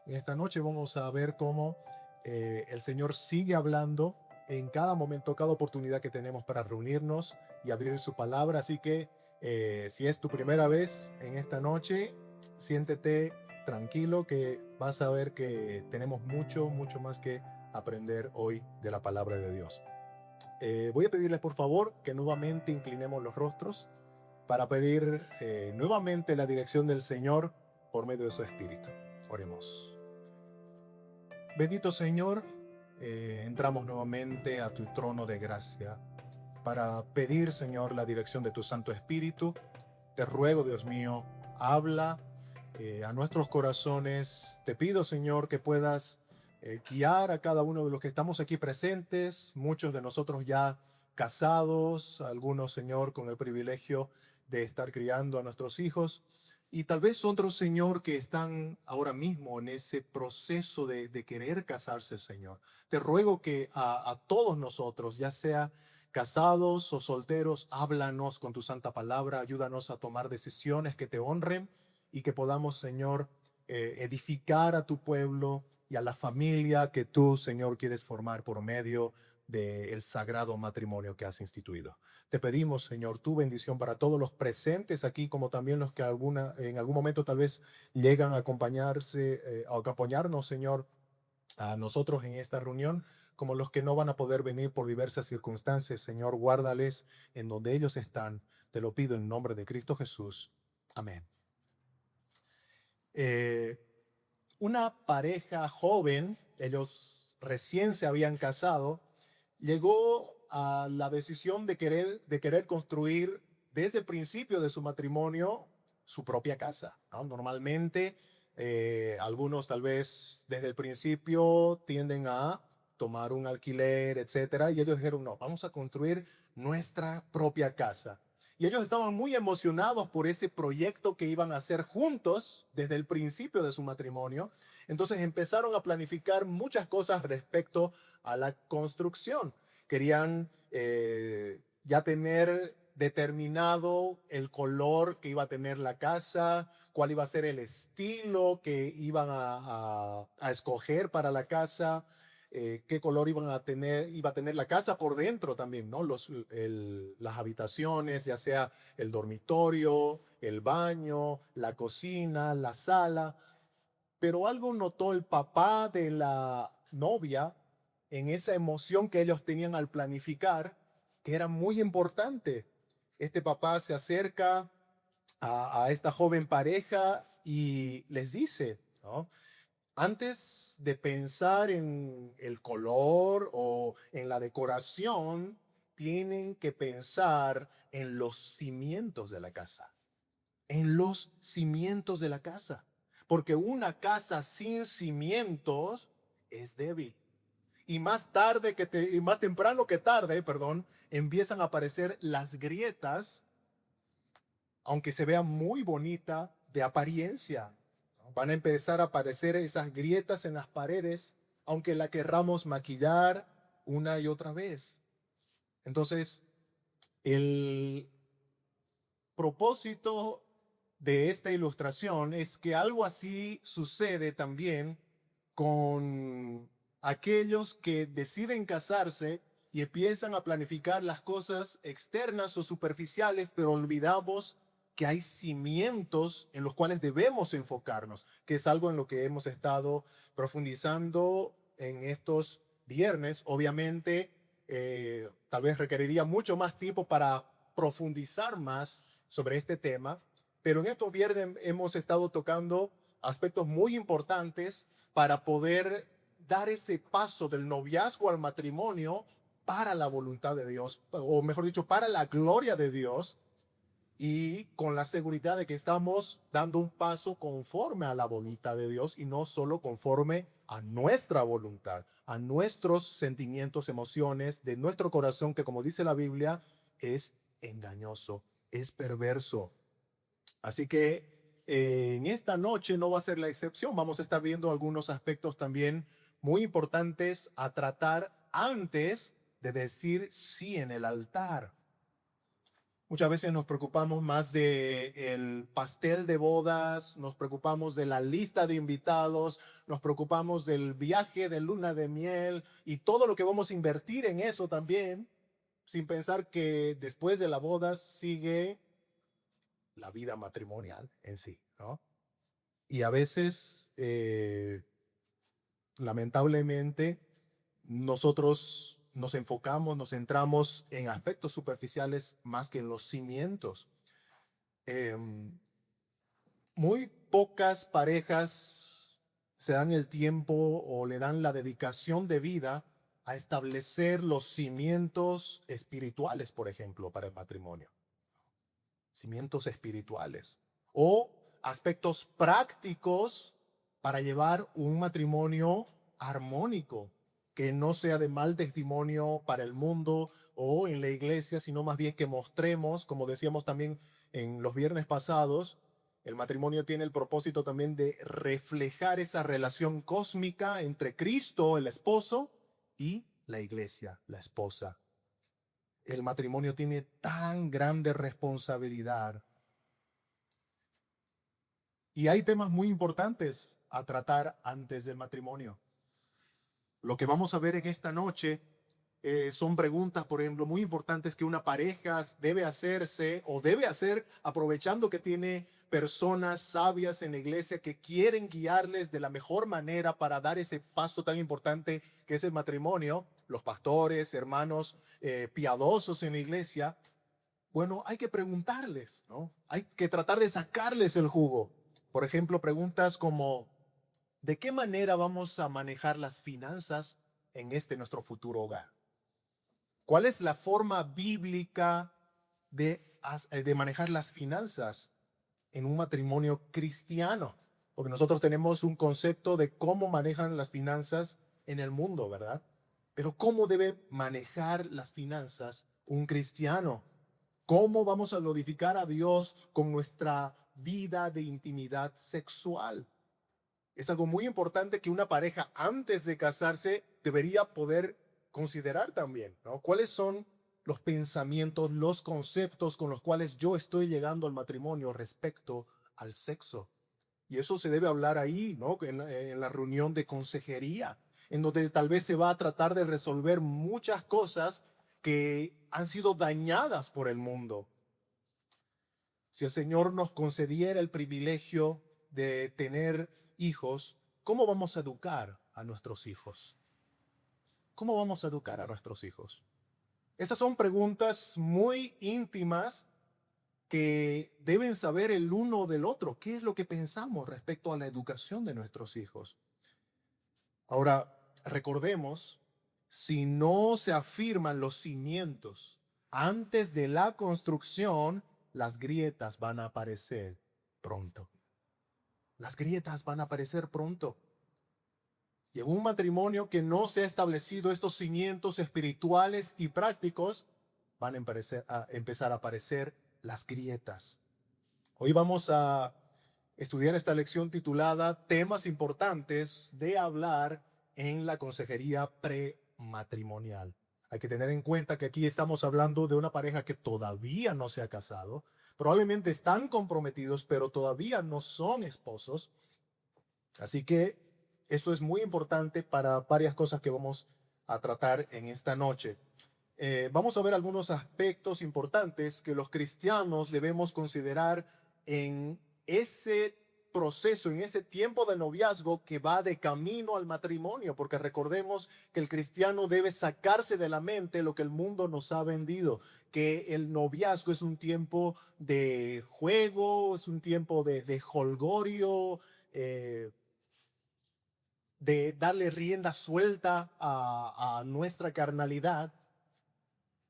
En esta noche vamos a ver cómo el Señor sigue hablando en cada momento, cada oportunidad que tenemos para reunirnos y abrir su palabra. Así que si es tu primera vez en esta noche, siéntete tranquilo que vas a ver que tenemos mucho, mucho más que aprender hoy de la palabra de Dios. Voy a pedirles por favor que nuevamente inclinemos los rostros para pedir nuevamente la dirección del Señor por medio de su Espíritu. Oremos. Bendito Señor, entramos nuevamente a tu trono de gracia para pedir, Señor, la dirección de tu Santo Espíritu. Te ruego, Dios mío, habla a nuestros corazones. Te pido, Señor, que puedas guiar a cada uno de los que estamos aquí presentes, muchos de nosotros ya casados, algunos, Señor, con el privilegio de estar criando a nuestros hijos. Y tal vez otros, Señor, que están ahora mismo en ese proceso de querer casarse, Señor. Te ruego que a todos nosotros, ya sea casados o solteros, háblanos con tu santa palabra, ayúdanos a tomar decisiones que te honren y que podamos, Señor, edificar a tu pueblo y a la familia que tú, Señor, quieres formar por medio del sagrado matrimonio que has instituido. Te pedimos, Señor, tu bendición para todos los presentes aquí, como también los que en algún momento tal vez llegan a a acompañarnos, Señor, a nosotros en esta reunión, como los que no van a poder venir por diversas circunstancias. Señor, guárdales en donde ellos están. Te lo pido en nombre de Cristo Jesús. Amén. Eh, una pareja joven, ellos recién se habían casado, llegó a la decisión de querer construir desde el principio de su matrimonio su propia casa, ¿no? Normalmente, algunos tal vez desde el principio tienden a tomar un alquiler, etcétera, y ellos dijeron, no, vamos a construir nuestra propia casa. Y ellos estaban muy emocionados por ese proyecto que iban a hacer juntos desde el principio de su matrimonio. Entonces empezaron a planificar muchas cosas respecto a la construcción. Querían ya tener determinado el color que iba a tener la casa, cuál iba a ser el estilo que iban a escoger para la casa, qué color iba a tener la casa por dentro también, ¿no? Las habitaciones, ya sea el dormitorio, el baño, la cocina, la sala. Pero algo notó el papá de la novia en esa emoción que ellos tenían al planificar, que era muy importante. Este papá se acerca a esta joven pareja y les dice, ¿no? Antes de pensar en el color o en la decoración, tienen que pensar en los cimientos de la casa, en los cimientos de la casa. Porque una casa sin cimientos es débil. Y más temprano que tarde, perdón, empiezan a aparecer las grietas, aunque se vea muy bonita de apariencia. Van a empezar a aparecer esas grietas en las paredes, aunque la querramos maquillar una y otra vez. Entonces, el propósito de esta ilustración es que algo así sucede también con aquellos que deciden casarse y empiezan a planificar las cosas externas o superficiales, pero olvidamos que hay cimientos en los cuales debemos enfocarnos, que es algo en lo que hemos estado profundizando en estos viernes. Obviamente, tal vez requeriría mucho más tiempo para profundizar más sobre este tema, pero en estos viernes hemos estado tocando aspectos muy importantes para poder dar ese paso del noviazgo al matrimonio para la voluntad de Dios, o mejor dicho, para la gloria de Dios, y con la seguridad de que estamos dando un paso conforme a la voluntad de Dios y no solo conforme a nuestra voluntad, a nuestros sentimientos, emociones, de nuestro corazón, que como dice la Biblia, es engañoso, es perverso. Así que en esta noche no va a ser la excepción. Vamos a estar viendo algunos aspectos también muy importantes a tratar antes de decir sí en el altar. Muchas veces nos preocupamos más de el pastel de bodas, nos preocupamos de la lista de invitados, nos preocupamos del viaje de luna de miel y todo lo que vamos a invertir en eso también, sin pensar que después de la boda sigue la vida matrimonial en sí, ¿no? Y a veces, lamentablemente, nosotros nos enfocamos, nos centramos en aspectos superficiales más que en los cimientos. Em, Muy pocas parejas se dan el tiempo o le dan la dedicación de vida a establecer los cimientos espirituales, por ejemplo, para el matrimonio. Cimientos espirituales. O aspectos prácticos para llevar un matrimonio armónico, que no sea de mal testimonio para el mundo o en la iglesia, sino más bien que mostremos, como decíamos también en los viernes pasados, el matrimonio tiene el propósito también de reflejar esa relación cósmica entre Cristo, el esposo, y la iglesia, la esposa. El matrimonio tiene tan grande responsabilidad y hay temas muy importantes a tratar antes del matrimonio. Lo que vamos a ver en esta noche son preguntas, por ejemplo, muy importantes que una pareja debe hacerse o debe hacer aprovechando que tiene personas sabias en la iglesia que quieren guiarles de la mejor manera para dar ese paso tan importante que es el matrimonio. Los pastores, hermanos piadosos en la iglesia, bueno, hay que preguntarles, ¿no? Hay que tratar de sacarles el jugo. Por ejemplo, preguntas como, ¿de qué manera vamos a manejar las finanzas en este nuestro futuro hogar? ¿Cuál es la forma bíblica de manejar las finanzas en un matrimonio cristiano? Porque nosotros tenemos un concepto de cómo manejan las finanzas en el mundo, ¿verdad? Pero ¿cómo debe manejar las finanzas un cristiano? ¿Cómo vamos a glorificar a Dios con nuestra vida de intimidad sexual? Es algo muy importante que una pareja antes de casarse debería poder considerar también, ¿no? ¿Cuáles son los pensamientos, los conceptos con los cuales yo estoy llegando al matrimonio respecto al sexo? Y eso se debe hablar ahí, ¿no? En la reunión de consejería, en donde tal vez se va a tratar de resolver muchas cosas que han sido dañadas por el mundo. Si el Señor nos concediera el privilegio de tener hijos, ¿cómo vamos a educar a nuestros hijos? ¿Cómo vamos a educar a nuestros hijos? Esas son preguntas muy íntimas que deben saber el uno del otro. ¿Qué es lo que pensamos respecto a la educación de nuestros hijos? Ahora, recordemos, si no se afirman los cimientos antes de la construcción, las grietas van a aparecer pronto. Las grietas van a aparecer pronto. Y en un matrimonio que no se ha establecido estos cimientos espirituales y prácticos, van a empezar a aparecer las grietas. Hoy vamos a estudiar esta lección titulada Temas importantes de hablar en la consejería prematrimonial. Hay que tener en cuenta que aquí estamos hablando de una pareja que todavía no se ha casado, probablemente están comprometidos, pero todavía no son esposos. Así que eso es muy importante para varias cosas que vamos a tratar en esta noche. Vamos a ver algunos aspectos importantes que los cristianos debemos considerar en ese proceso, en ese tiempo de noviazgo que va de camino al matrimonio, porque recordemos que el cristiano debe sacarse de la mente lo que el mundo nos ha vendido, que el noviazgo es un tiempo de juego, es un tiempo de jolgorio, de darle rienda suelta a nuestra carnalidad.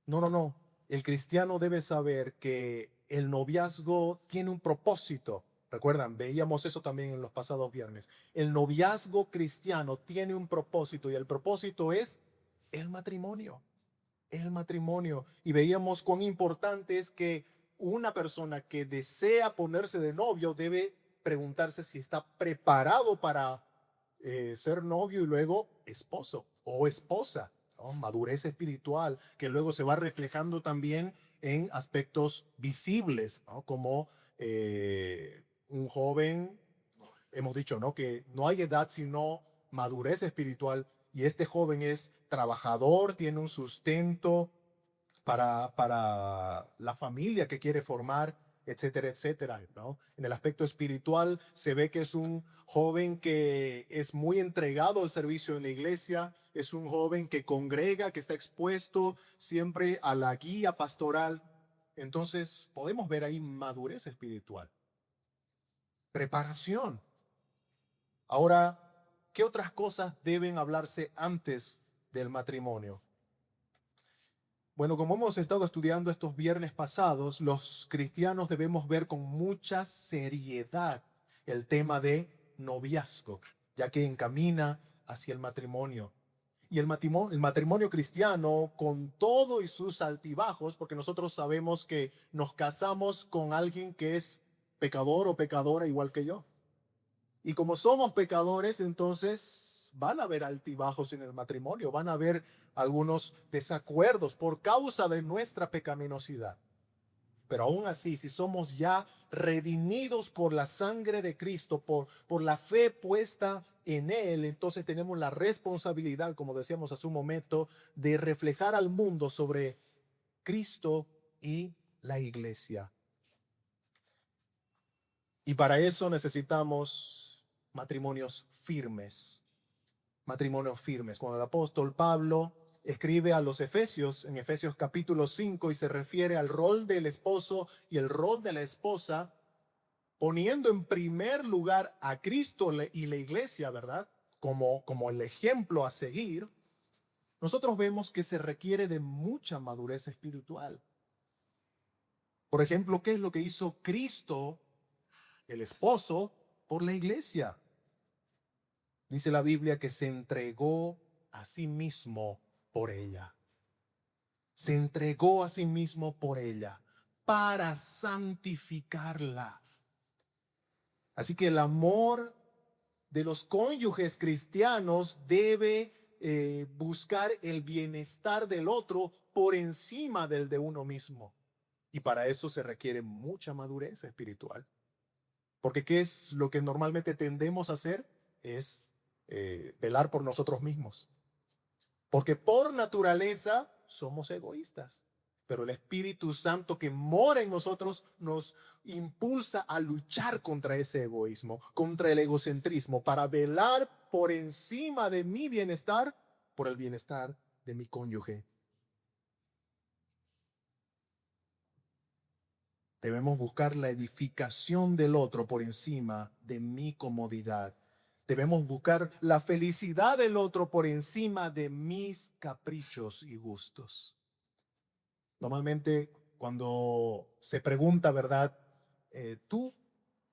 No, no, no. El cristiano debe saber que el noviazgo tiene un propósito. Recuerdan, veíamos eso también en los pasados viernes. El noviazgo cristiano tiene un propósito y el propósito es el matrimonio. El matrimonio. Y veíamos cuán importante es que una persona que desea ponerse de novio debe preguntarse si está preparado para ser novio y luego esposo o esposa, ¿no? Madurez espiritual que luego se va reflejando también en aspectos visibles, ¿no? Como un joven, hemos dicho, ¿no? Que no hay edad sino madurez espiritual, y este joven es trabajador, tiene un sustento para la familia que quiere formar, etcétera, etcétera, ¿no? En el aspecto espiritual se ve que es un joven que es muy entregado al servicio en la iglesia, es un joven que congrega, que está expuesto siempre a la guía pastoral. Entonces podemos ver ahí madurez espiritual, preparación. Ahora, ¿qué otras cosas deben hablarse antes del matrimonio? Bueno, como hemos estado estudiando estos viernes pasados, los cristianos debemos ver con mucha seriedad el tema de noviazgo, ya que encamina hacia el matrimonio. Y el matrimonio cristiano, con todo y sus altibajos, porque nosotros sabemos que nos casamos con alguien que es pecador o pecadora igual que yo. Y como somos pecadores, entonces van a haber altibajos en el matrimonio, van a haber algunos desacuerdos por causa de nuestra pecaminosidad. Pero aún así, si somos ya redimidos por la sangre de Cristo, por la fe puesta en Él, entonces tenemos la responsabilidad, como decíamos hace un momento, de reflejar al mundo sobre Cristo y la iglesia. Y para eso necesitamos matrimonios firmes, matrimonios firmes. Cuando el apóstol Pablo escribe a los Efesios, en Efesios capítulo 5, y se refiere al rol del esposo y el rol de la esposa, poniendo en primer lugar a Cristo y la iglesia, ¿verdad? Como el ejemplo a seguir, nosotros vemos que se requiere de mucha madurez espiritual. Por ejemplo, ¿qué es lo que hizo Cristo, el esposo, por la iglesia? Dice la Biblia que se entregó a sí mismo por ella. Se entregó a sí mismo por ella para santificarla. Así que el amor de los cónyuges cristianos debe buscar el bienestar del otro por encima del de uno mismo. Y para eso se requiere mucha madurez espiritual. Porque ¿qué es lo que normalmente tendemos a hacer? Es velar por nosotros mismos. Porque por naturaleza somos egoístas. Pero el Espíritu Santo que mora en nosotros nos impulsa a luchar contra ese egoísmo, contra el egocentrismo, para velar por encima de mi bienestar, por el bienestar de mi cónyuge. Debemos buscar la edificación del otro por encima de mi comodidad. Debemos buscar la felicidad del otro por encima de mis caprichos y gustos. Normalmente cuando se pregunta, ¿verdad? ¿Tú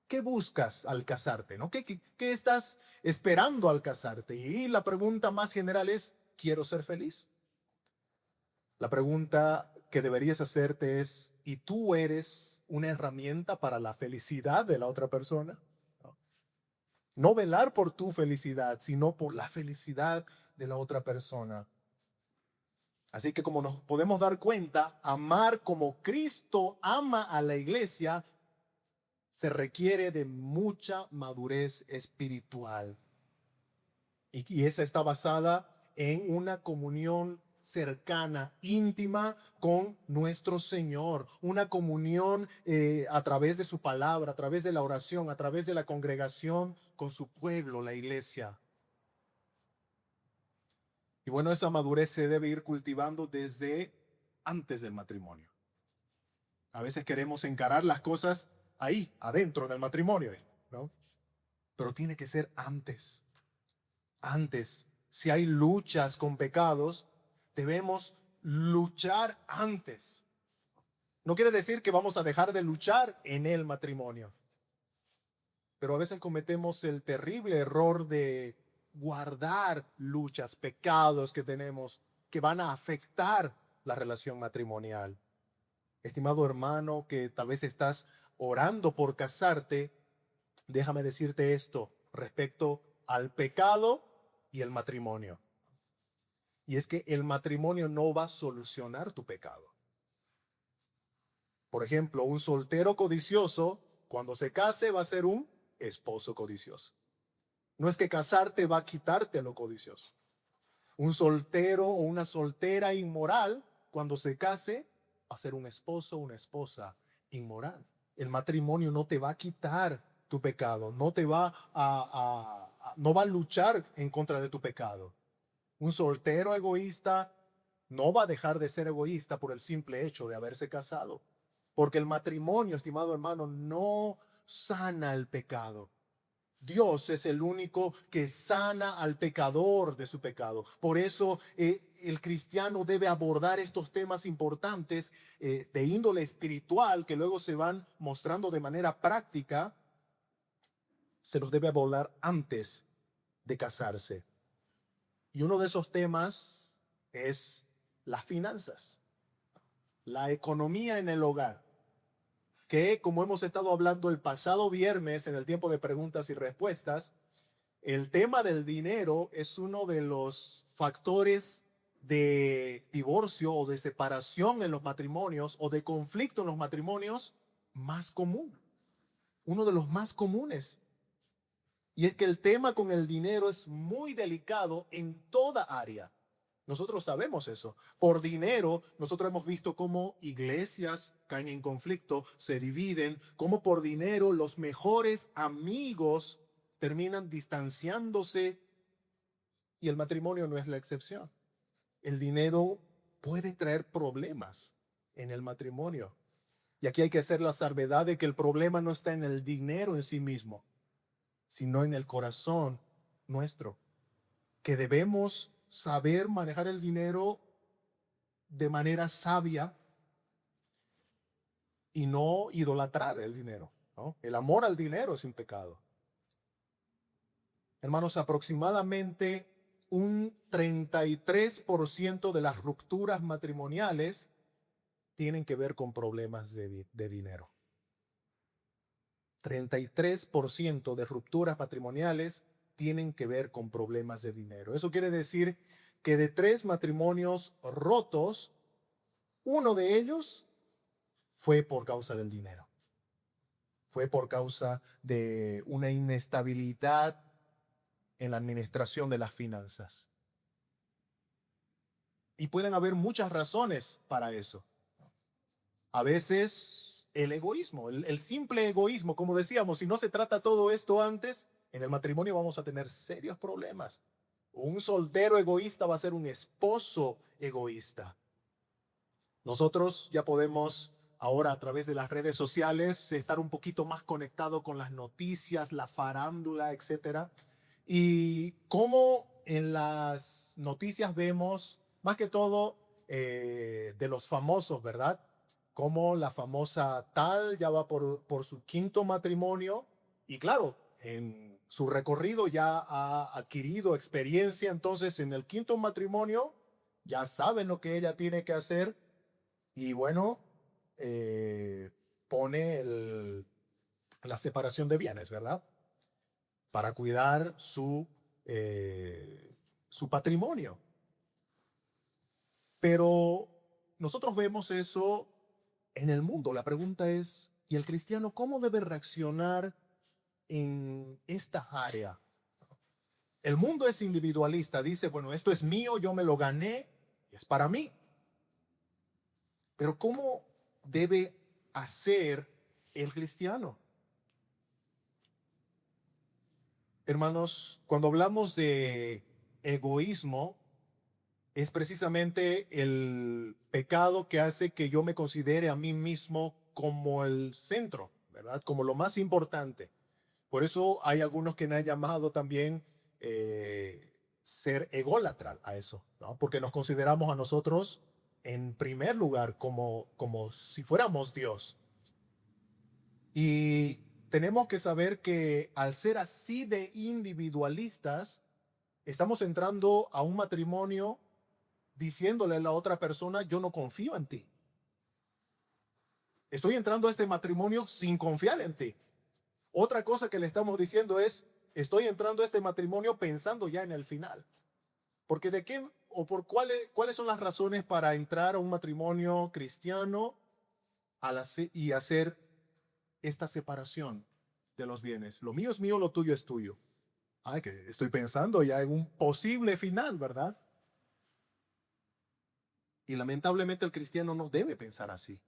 qué buscas al casarte? ¿No? ¿Qué estás esperando al casarte? Y la pregunta más general es, ¿quiero ser feliz? La pregunta que deberías hacerte es, ¿y tú eres una herramienta para la felicidad de la otra persona? No, no velar por tu felicidad, sino por la felicidad de la otra persona. Así que como nos podemos dar cuenta, amar como Cristo ama a la iglesia se requiere de mucha madurez espiritual. Y esa está basada en una comunión cercana, íntima con nuestro Señor, una comunión a través de su palabra, a través de la oración, a través de la congregación con su pueblo, la iglesia. Y bueno, esa madurez se debe ir cultivando desde antes del matrimonio. A veces queremos encarar las cosas ahí, adentro del matrimonio, ¿no? Pero tiene que ser antes. Antes, si hay luchas con pecados, debemos luchar antes. No quiere decir que vamos a dejar de luchar en el matrimonio, pero a veces cometemos el terrible error de guardar luchas, pecados que tenemos que van a afectar la relación matrimonial. Estimado hermano, que tal vez estás orando por casarte, déjame decirte esto respecto al pecado y el matrimonio. Y es que el matrimonio no va a solucionar tu pecado. Por ejemplo, un soltero codicioso, cuando se case, va a ser un esposo codicioso. No es que casarte va a quitarte lo codicioso. Un soltero o una soltera inmoral, cuando se case, va a ser un esposo o una esposa inmoral. El matrimonio no te va a quitar tu pecado, no te va no va a luchar en contra de tu pecado. Un soltero egoísta no va a dejar de ser egoísta por el simple hecho de haberse casado. Porque el matrimonio, estimado hermano, no sana el pecado. Dios es el único que sana al pecador de su pecado. Por eso el cristiano debe abordar estos temas importantes de índole espiritual que luego se van mostrando de manera práctica. Se los debe abordar antes de casarse. Y uno de esos temas es las finanzas, la economía en el hogar, que como hemos estado hablando el pasado viernes en el tiempo de preguntas y respuestas, el tema del dinero es uno de los factores de divorcio o de separación en los matrimonios o de conflicto en los matrimonios más común, uno de los más comunes. Y es que el tema con el dinero es muy delicado en toda área. Nosotros sabemos eso. Por dinero, nosotros hemos visto cómo iglesias caen en conflicto, se dividen, cómo por dinero los mejores amigos terminan distanciándose y el matrimonio no es la excepción. El dinero puede traer problemas en el matrimonio. Y aquí hay que hacer la salvedad de que el problema no está en el dinero en sí mismo, sino en el corazón nuestro, que debemos saber manejar el dinero de manera sabia y no idolatrar el dinero, ¿no? El amor al dinero es un pecado. Hermanos, aproximadamente un 33% de las rupturas matrimoniales tienen que ver con problemas de dinero. 33% de rupturas matrimoniales tienen que ver con problemas de dinero. Eso quiere decir que de 3 matrimonios rotos, uno de ellos fue por causa del dinero. Fue por causa de una inestabilidad en la administración de las finanzas. Y pueden haber muchas razones para eso. A veces el egoísmo, el simple egoísmo, como decíamos, si no se trata todo esto antes, en el matrimonio vamos a tener serios problemas. Un soltero egoísta va a ser un esposo egoísta. Nosotros ya podemos ahora a través de las redes sociales estar un poquito más conectado con las noticias, la farándula, etcétera. Y como en las noticias vemos más que todo de los famosos, ¿verdad? Como la famosa tal ya va por su quinto matrimonio y claro, en su recorrido ya ha adquirido experiencia, entonces en el quinto matrimonio ya saben lo que ella tiene que hacer y bueno, eh, pone la separación de bienes, ¿verdad? Para cuidar su patrimonio. Pero nosotros vemos eso en el mundo. La pregunta es, ¿y el cristiano cómo debe reaccionar en esta área? El mundo es individualista, dice, bueno, esto es mío, yo me lo gané, es para mí. Pero ¿cómo debe hacer el cristiano? Hermanos, cuando hablamos de egoísmo, es precisamente el pecado que hace que yo me considere a mí mismo como el centro, ¿verdad? Como lo más importante. Por eso hay algunos que me han llamado también ser ególatra a eso, ¿no? Porque nos consideramos a nosotros en primer lugar como si fuéramos Dios. Y tenemos que saber que al ser así de individualistas, estamos entrando a un matrimonio diciéndole a la otra persona, yo no confío en ti. Estoy entrando a este matrimonio sin confiar en ti. Otra cosa que le estamos diciendo es, estoy entrando a este matrimonio pensando ya en el final. Porque de qué o por cuáles son las razones para entrar a un matrimonio cristiano y hacer esta separación de los bienes. Lo mío es mío, lo tuyo es tuyo. Ay, que estoy pensando ya en un posible final, ¿verdad? Y lamentablemente el cristiano no debe pensar así.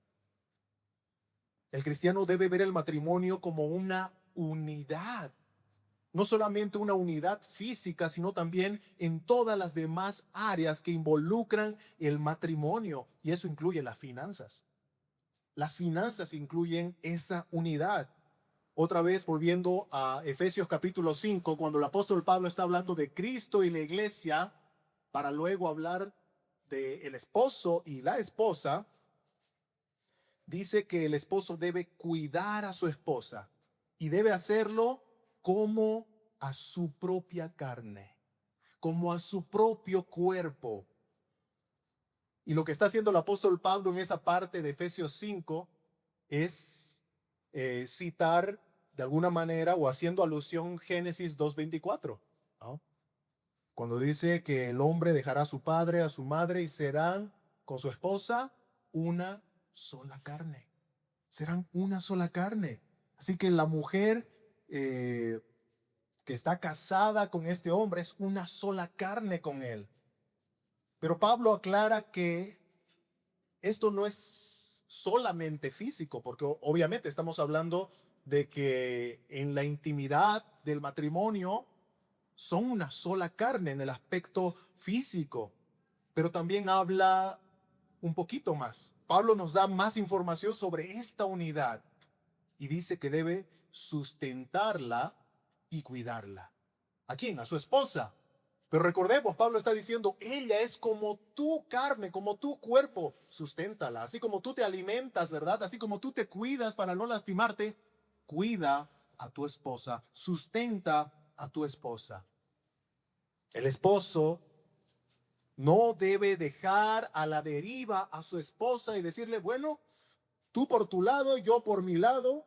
El cristiano debe ver el matrimonio como una unidad. No solamente una unidad física, sino también en todas las demás áreas que involucran el matrimonio. Y eso incluye las finanzas. Las finanzas incluyen esa unidad. Otra vez volviendo a Efesios capítulo 5, cuando el apóstol Pablo está hablando de Cristo y la iglesia, para luego hablar del esposo y la esposa, dice que el esposo debe cuidar a su esposa y debe hacerlo como a su propia carne, como a su propio cuerpo. Y lo que está haciendo el apóstol Pablo en esa parte de Efesios 5 es citar de alguna manera o haciendo alusión Génesis 2:24, ¿no? Cuando dice que el hombre dejará a su padre, a su madre y serán con su esposa una sola carne. Serán una sola carne. Así que la mujer que está casada con este hombre es una sola carne con él. Pero Pablo aclara que esto no es solamente físico, porque obviamente estamos hablando de que en la intimidad del matrimonio son una sola carne en el aspecto físico, pero también habla un poquito más. Pablo nos da más información sobre esta unidad y dice que debe sustentarla y cuidarla. ¿A quién? A su esposa. Pero recordemos, Pablo está diciendo, ella es como tu carne, como tu cuerpo, susténtala. Así como tú te alimentas, ¿verdad? Así como tú te cuidas para no lastimarte, cuida a tu esposa, sustenta a tu esposa. El esposo no debe dejar a la deriva a su esposa y decirle, bueno, tú por tu lado, yo por mi lado,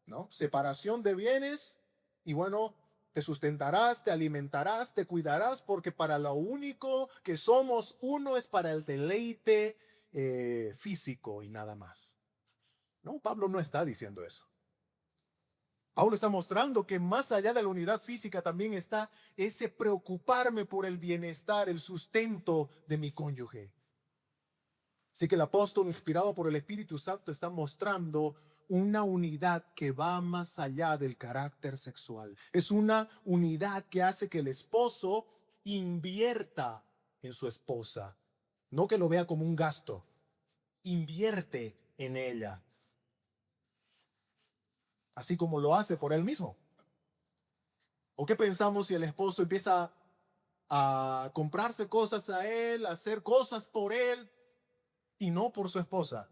¿no? Separación de bienes y bueno, te sustentarás, te alimentarás, te cuidarás, porque para lo único que somos uno es para el deleite físico y nada más. No, Pablo no está diciendo eso. Pablo está mostrando que más allá de la unidad física también está ese preocuparme por el bienestar, el sustento de mi cónyuge. Así que el apóstol, inspirado por el Espíritu Santo, está mostrando una unidad que va más allá del carácter sexual. Es una unidad que hace que el esposo invierta en su esposa, no que lo vea como un gasto, invierte en ella, así como lo hace por él mismo. ¿O qué pensamos si el esposo empieza a comprarse cosas a él, a hacer cosas por él y no por su esposa?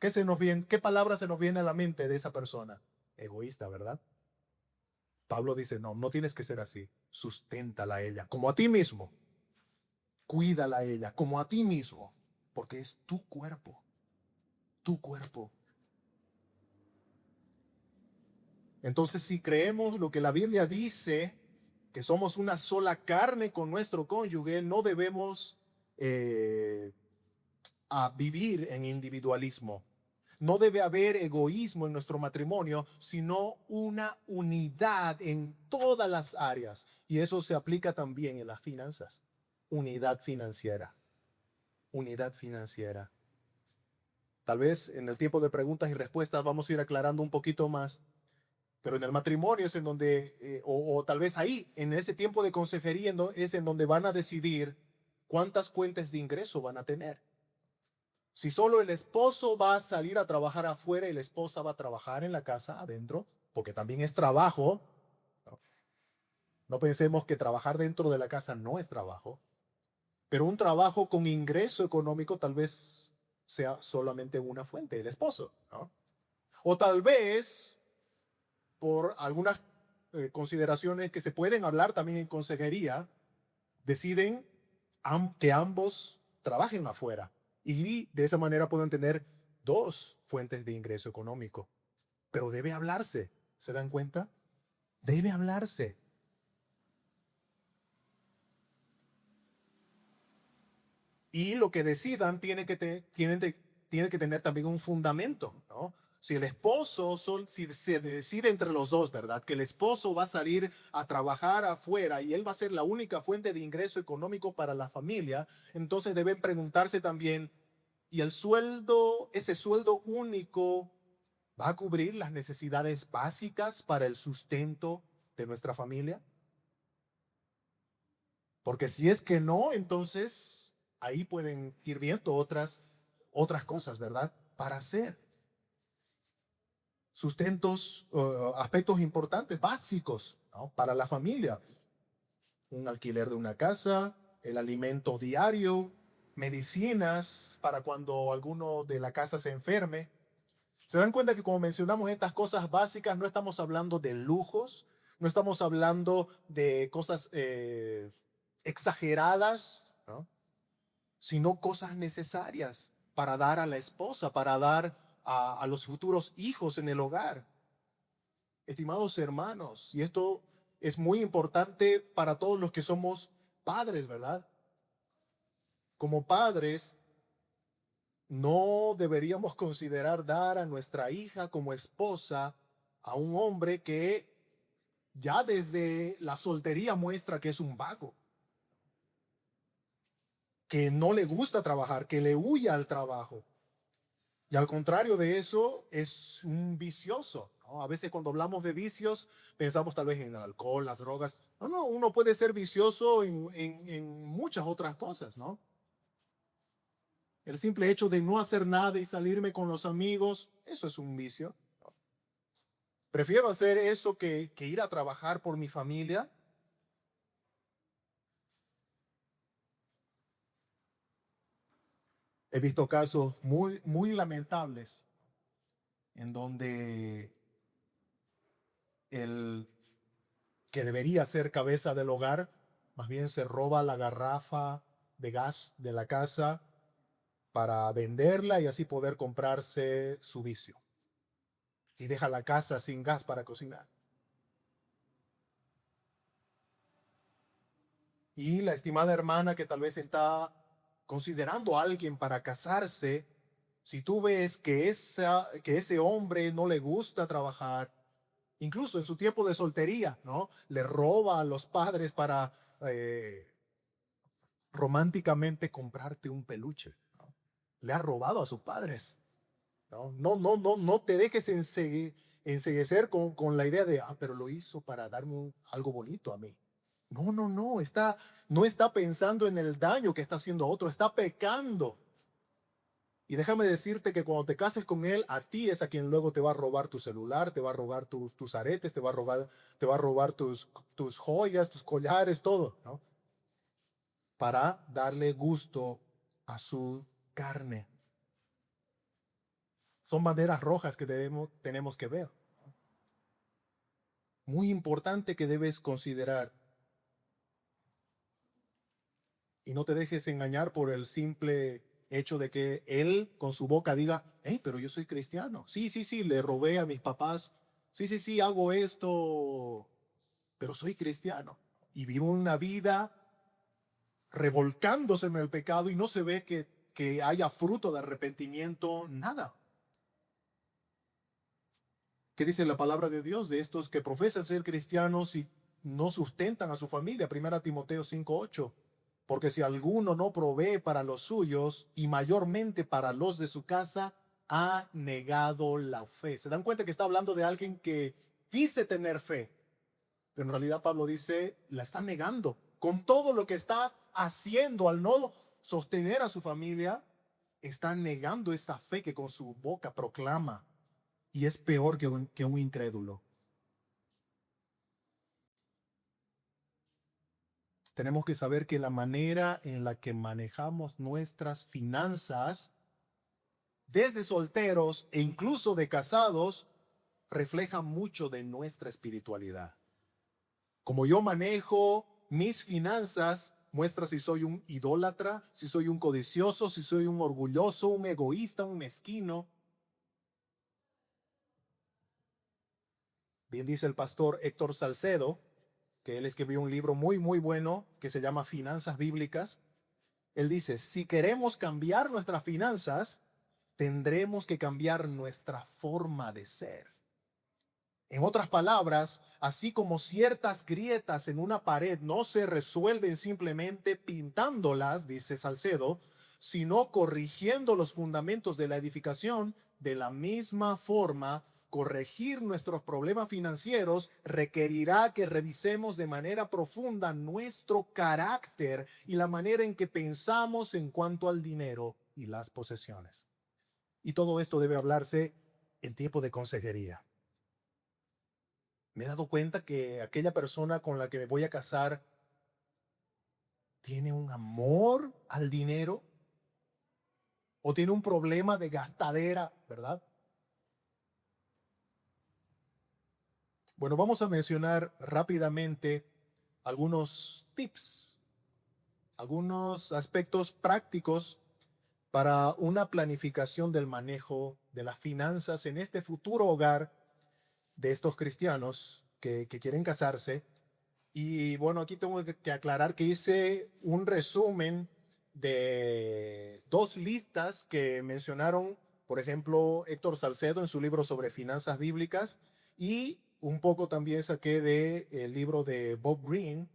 ¿Qué palabra se nos viene a la mente de esa persona? Egoísta, ¿verdad? Pablo dice, no, no tienes que ser así. Susténtala a ella, como a ti mismo. Cuídala a ella, como a ti mismo, porque es tu cuerpo, tu cuerpo. Entonces, si creemos lo que la Biblia dice, que somos una sola carne con nuestro cónyuge, no debemos a vivir en individualismo. No debe haber egoísmo en nuestro matrimonio, sino una unidad en todas las áreas. Y eso se aplica también en las finanzas. Unidad financiera. Unidad financiera. Tal vez en el tiempo de preguntas y respuestas vamos a ir aclarando un poquito más. Pero en el matrimonio es en donde, o tal vez ahí, en ese tiempo de consejería, es en donde van a decidir cuántas fuentes de ingreso van a tener. Si solo el esposo va a salir a trabajar afuera y la esposa va a trabajar en la casa adentro, porque también es trabajo. No, no pensemos que trabajar dentro de la casa no es trabajo, pero un trabajo con ingreso económico tal vez sea solamente una fuente, el esposo, ¿no? O tal vez por algunas consideraciones que se pueden hablar también en consejería, deciden que ambos trabajen afuera y de esa manera pueden tener dos fuentes de ingreso económico. Pero debe hablarse, ¿se dan cuenta? Debe hablarse. Y lo que decidan tiene que tener también un fundamento, ¿no? Si el esposo, si se decide entre los dos, ¿verdad? Que el esposo va a salir a trabajar afuera y él va a ser la única fuente de ingreso económico para la familia, entonces deben preguntarse también, ¿y el sueldo, ese sueldo único, va a cubrir las necesidades básicas para el sustento de nuestra familia? Porque si es que no, entonces ahí pueden ir viendo otras cosas, ¿verdad? Para hacer sustentos, aspectos importantes, básicos, ¿no? Para la familia. Un alquiler de una casa, el alimento diario, medicinas para cuando alguno de la casa se enferme. Se dan cuenta que como mencionamos estas cosas básicas, no estamos hablando de lujos, no estamos hablando de cosas exageradas, ¿no? Sino cosas necesarias para dar a la esposa, para dar a los futuros hijos en el hogar. Estimados hermanos, y esto es muy importante para todos los que somos padres, ¿verdad? Como padres, no deberíamos considerar dar a nuestra hija como esposa a un hombre que ya desde la soltería muestra que es un vago, que no le gusta trabajar, que le huye al trabajo. Y al contrario de eso, es un vicioso, ¿no? A veces cuando hablamos de vicios, pensamos tal vez en el alcohol, las drogas. No, no, uno puede ser vicioso en muchas otras cosas, ¿no? El simple hecho de no hacer nada y salirme con los amigos, eso es un vicio. Prefiero hacer eso que ir a trabajar por mi familia. He visto casos muy lamentables en donde el que debería ser cabeza del hogar más bien se roba la garrafa de gas de la casa para venderla y así poder comprarse su vicio. Y deja la casa sin gas para cocinar. Y la estimada hermana que tal vez está considerando a alguien para casarse, si tú ves que ese hombre no le gusta trabajar, incluso en su tiempo de soltería, ¿no? Le roba a los padres para románticamente comprarte un peluche, ¿no? Le ha robado a sus padres. No, no, no, no, no te dejes enseguecer con la idea de, pero lo hizo para darme algo bonito a mí. No, no, no, no está pensando en el daño que está haciendo a otro, está pecando. Y déjame decirte que cuando te cases con él, a ti es a quien luego te va a robar tu celular, te va a robar tus aretes, te va a robar tus joyas, tus collares, todo, ¿no? Para darle gusto a su carne. Son banderas rojas que tenemos que ver. Muy importante que debes considerar. Y no te dejes engañar por el simple hecho de que él con su boca diga, hey, pero yo soy cristiano. Sí, sí, sí, le robé a mis papás. Sí, sí, sí, hago esto, pero soy cristiano. Y vivo una vida revolcándose en el pecado y no se ve que haya fruto de arrepentimiento, nada. ¿Qué dice la palabra de Dios de estos que profesan ser cristianos y no sustentan a su familia? Primera Timoteo 5:8. Porque si alguno no provee para los suyos y mayormente para los de su casa, ha negado la fe. ¿Se dan cuenta que está hablando de alguien que dice tener fe? Pero en realidad Pablo dice, la está negando. Con todo lo que está haciendo al no sostener a su familia, está negando esa fe que con su boca proclama. Y es peor que un incrédulo. Tenemos que saber que la manera en la que manejamos nuestras finanzas, desde solteros e incluso de casados, refleja mucho de nuestra espiritualidad. Como yo manejo mis finanzas, muestra si soy un idólatra, si soy un codicioso, si soy un orgulloso, un egoísta, un mezquino. Bien dice el pastor Héctor Salcedo, que él escribió un libro muy bueno que se llama Finanzas Bíblicas. Él dice, si queremos cambiar nuestras finanzas, tendremos que cambiar nuestra forma de ser. En otras palabras, así como ciertas grietas en una pared no se resuelven simplemente pintándolas, dice Salcedo, sino corrigiendo los fundamentos de la edificación, de la misma forma, corregir nuestros problemas financieros requerirá que revisemos de manera profunda nuestro carácter y la manera en que pensamos en cuanto al dinero y las posesiones. Y todo esto debe hablarse en tiempo de consejería. Me he dado cuenta que aquella persona con la que me voy a casar tiene un amor al dinero o tiene un problema de gastadera, ¿verdad? Bueno, vamos a mencionar rápidamente algunos tips, algunos aspectos prácticos para una planificación del manejo de las finanzas en este futuro hogar de estos cristianos que quieren casarse. Y bueno, aquí tengo que aclarar que hice un resumen de dos listas que mencionaron, por ejemplo, Héctor Salcedo en su libro sobre finanzas bíblicas, y un poco también saqué del libro de Rob Green,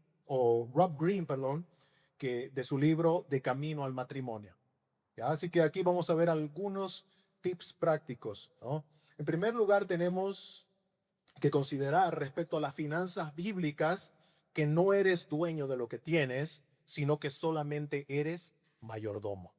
perdón, que de su libro De Camino al Matrimonio. ¿Ya? Así que aquí vamos a ver algunos tips prácticos, ¿no? En primer lugar, tenemos que considerar respecto a las finanzas bíblicas que no eres dueño de lo que tienes, sino que solamente eres mayordomo.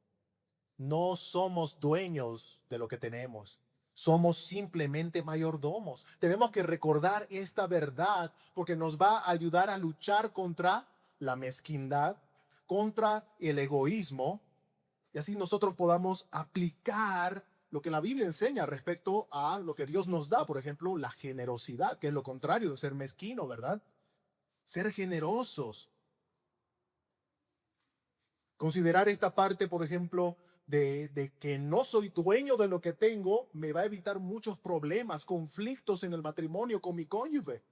No somos dueños de lo que tenemos. Somos simplemente mayordomos. Tenemos que recordar esta verdad porque nos va a ayudar a luchar contra la mezquindad, contra el egoísmo, y así nosotros podamos aplicar lo que la Biblia enseña respecto a lo que Dios nos da. Por ejemplo, la generosidad, que es lo contrario de ser mezquino, ¿verdad? Ser generosos. Considerar esta parte, por ejemplo, de que no soy dueño de lo que tengo, me va a evitar muchos problemas, conflictos en el matrimonio con mi cónyuge.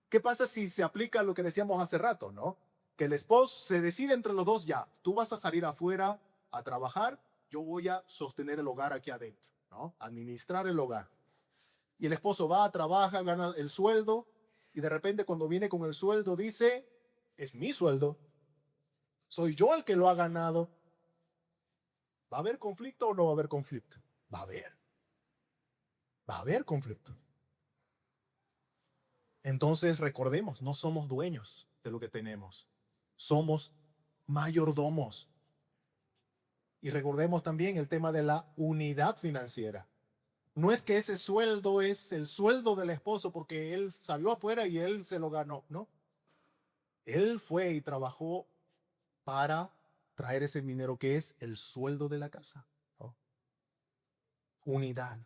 ¿Qué pasa si se aplica lo que decíamos hace rato, no? Que el esposo se decide entre los dos ya. Tú vas a salir afuera a trabajar, yo voy a sostener el hogar aquí adentro, ¿no? Administrar el hogar. Y el esposo va, trabaja, gana el sueldo y de repente cuando viene con el sueldo dice, es mi sueldo, soy yo el que lo ha ganado. ¿Va a haber conflicto o no va a haber conflicto? Va a haber. Va a haber conflicto. Entonces recordemos, no somos dueños de lo que tenemos. Somos mayordomos. Y recordemos también el tema de la unidad financiera. No es que ese sueldo es el sueldo del esposo porque él salió afuera y él se lo ganó, no. Él fue y trabajó para traer ese dinero que es el sueldo de la casa, ¿no? Unidad.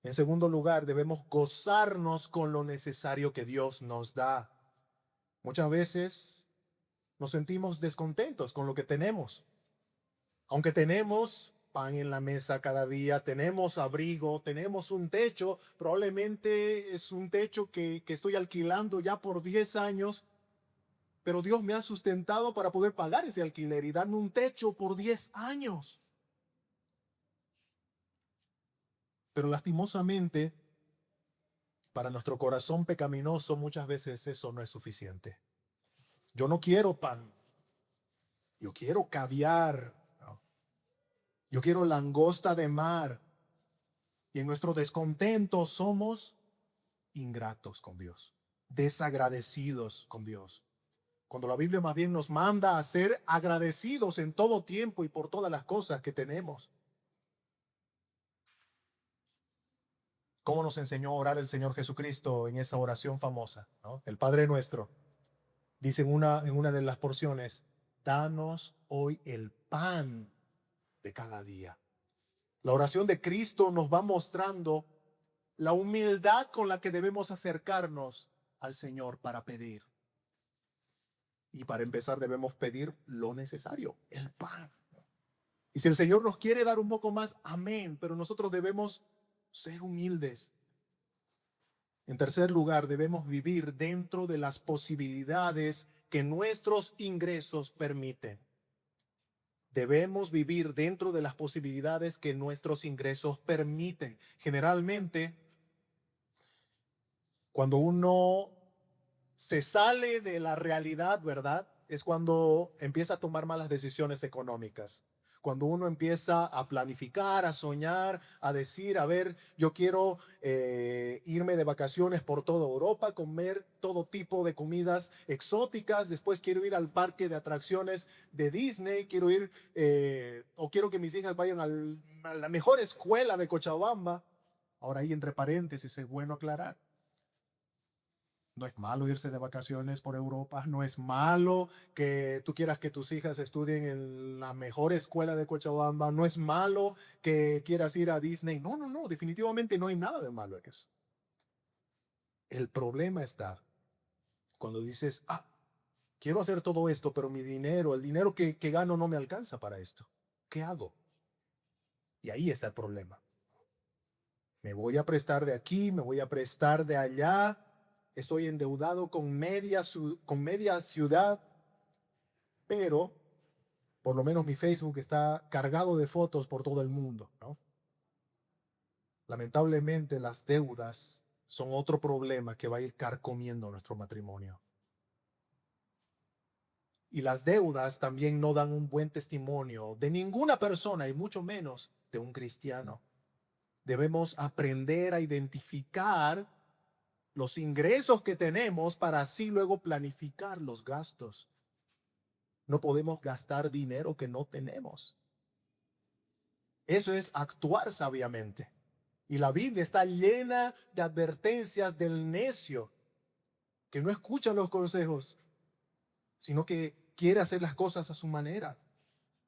En segundo lugar, debemos gozarnos con lo necesario que Dios nos da. Muchas veces nos sentimos descontentos con lo que tenemos. Aunque tenemos pan en la mesa cada día, tenemos abrigo, tenemos un techo, probablemente es un techo que estoy alquilando ya por 10 años, pero Dios me ha sustentado para poder pagar ese alquiler y darme un techo por 10 años. Pero lastimosamente, para nuestro corazón pecaminoso, muchas veces eso no es suficiente. Yo no quiero pan, yo quiero caviar, ¿no? Yo quiero langosta de mar. Y en nuestro descontento somos ingratos con Dios, desagradecidos con Dios. Cuando la Biblia más bien nos manda a ser agradecidos en todo tiempo y por todas las cosas que tenemos. ¿Cómo nos enseñó a orar el Señor Jesucristo en esa oración famosa, ¿no? El Padre Nuestro dice en una de las porciones, danos hoy el pan de cada día. La oración de Cristo nos va mostrando la humildad con la que debemos acercarnos al Señor para pedir. Y para empezar debemos pedir lo necesario, el pan. Y si el Señor nos quiere dar un poco más, amén, pero nosotros debemos ser humildes. En tercer lugar, debemos vivir dentro de las posibilidades que nuestros ingresos permiten. Debemos vivir dentro de las posibilidades que nuestros ingresos permiten. Generalmente, cuando uno se sale de la realidad, ¿verdad? Es cuando empieza a tomar malas decisiones económicas. Cuando uno empieza a planificar, a soñar, a decir, a ver, yo quiero irme de vacaciones por toda Europa, comer todo tipo de comidas exóticas, después quiero ir al parque de atracciones de Disney, quiero ir, o quiero que mis hijas vayan a la mejor escuela de Cochabamba. Ahora ahí entre paréntesis es bueno aclarar. No es malo irse de vacaciones por Europa, no es malo que tú quieras que tus hijas estudien en la mejor escuela de Cochabamba, no es malo que quieras ir a Disney. No, no, no, definitivamente no hay nada de malo en eso. El problema está cuando dices, quiero hacer todo esto, pero mi dinero, el dinero que gano no me alcanza para esto. ¿Qué hago? Y ahí está el problema. Me voy a prestar de aquí, me voy a prestar de allá. Estoy endeudado con media ciudad, pero por lo menos mi Facebook está cargado de fotos por todo el mundo, ¿no? Lamentablemente las deudas son otro problema que va a ir carcomiendo nuestro matrimonio. Y las deudas también no dan un buen testimonio de ninguna persona y mucho menos de un cristiano. Debemos aprender a identificar los ingresos que tenemos para así luego planificar los gastos. No podemos gastar dinero que no tenemos. Eso es actuar sabiamente. Y la Biblia está llena de advertencias del necio que no escucha los consejos, sino que quiere hacer las cosas a su manera.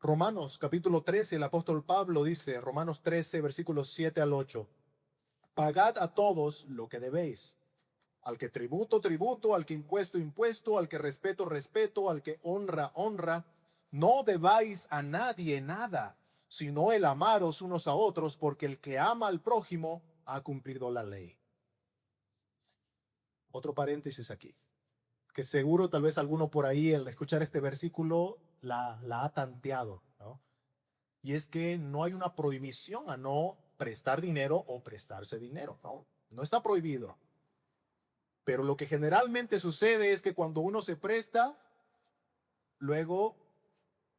Romanos capítulo 13, el apóstol Pablo dice, Romanos 13, versículos 7 al 8, pagad a todos lo que debéis. Al que tributo, tributo, al que impuesto, impuesto, al que respeto, respeto, al que honra, honra. No debáis a nadie nada, sino el amaros unos a otros, porque el que ama al prójimo ha cumplido la ley. Otro paréntesis aquí, que seguro tal vez alguno por ahí al escuchar este versículo la ha tanteado, ¿no? Y es que no hay una prohibición a no prestar dinero o prestarse dinero, ¿no? No está prohibido. Pero lo que generalmente sucede es que cuando uno se presta, luego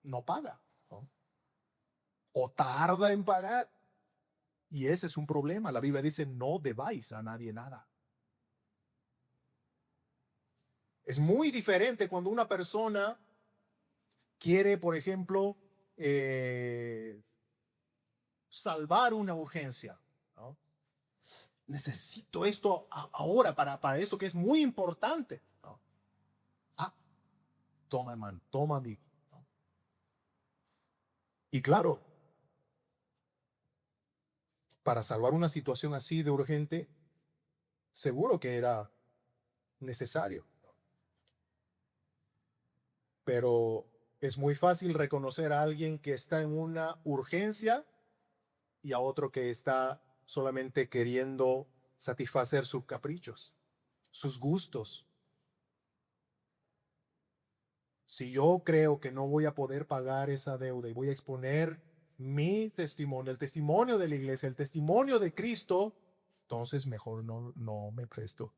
no paga, ¿no? O tarda en pagar. Y ese es un problema. La Biblia dice, no debáis a nadie nada. Es muy diferente cuando una persona quiere, por ejemplo, salvar una urgencia, ¿no? Necesito esto ahora para eso que es muy importante, ¿no? Toma, hermano, toma, amigo, ¿no? Y claro, para salvar una situación así de urgente, seguro que era necesario. Pero es muy fácil reconocer a alguien que está en una urgencia y a otro que está solamente queriendo satisfacer sus caprichos, sus gustos. Si yo creo que no voy a poder pagar esa deuda y voy a exponer mi testimonio, el testimonio de la iglesia, el testimonio de Cristo, entonces mejor no me presto.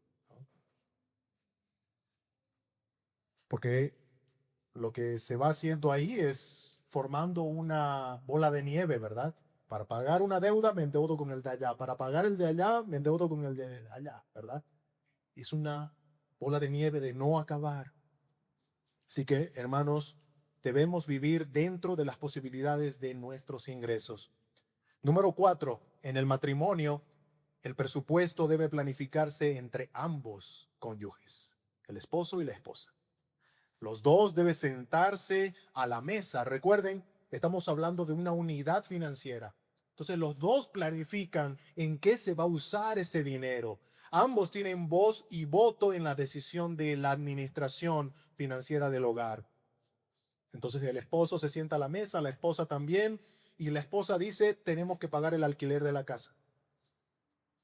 Porque lo que se va haciendo ahí es formando una bola de nieve, ¿verdad? Para pagar una deuda me endeudo con el de allá, para pagar el de allá me endeudo con el de allá, ¿verdad? Es una bola de nieve de no acabar. Así que, hermanos, debemos vivir dentro de las posibilidades de nuestros ingresos. Número 4, en el matrimonio, el presupuesto debe planificarse entre ambos cónyuges, el esposo y la esposa. Los dos deben sentarse a la mesa. Recuerden, estamos hablando de una unidad financiera. Entonces, los dos planifican en qué se va a usar ese dinero. Ambos tienen voz y voto en la decisión de la administración financiera del hogar. Entonces, el esposo se sienta a la mesa, la esposa también, y la esposa dice, tenemos que pagar el alquiler de la casa.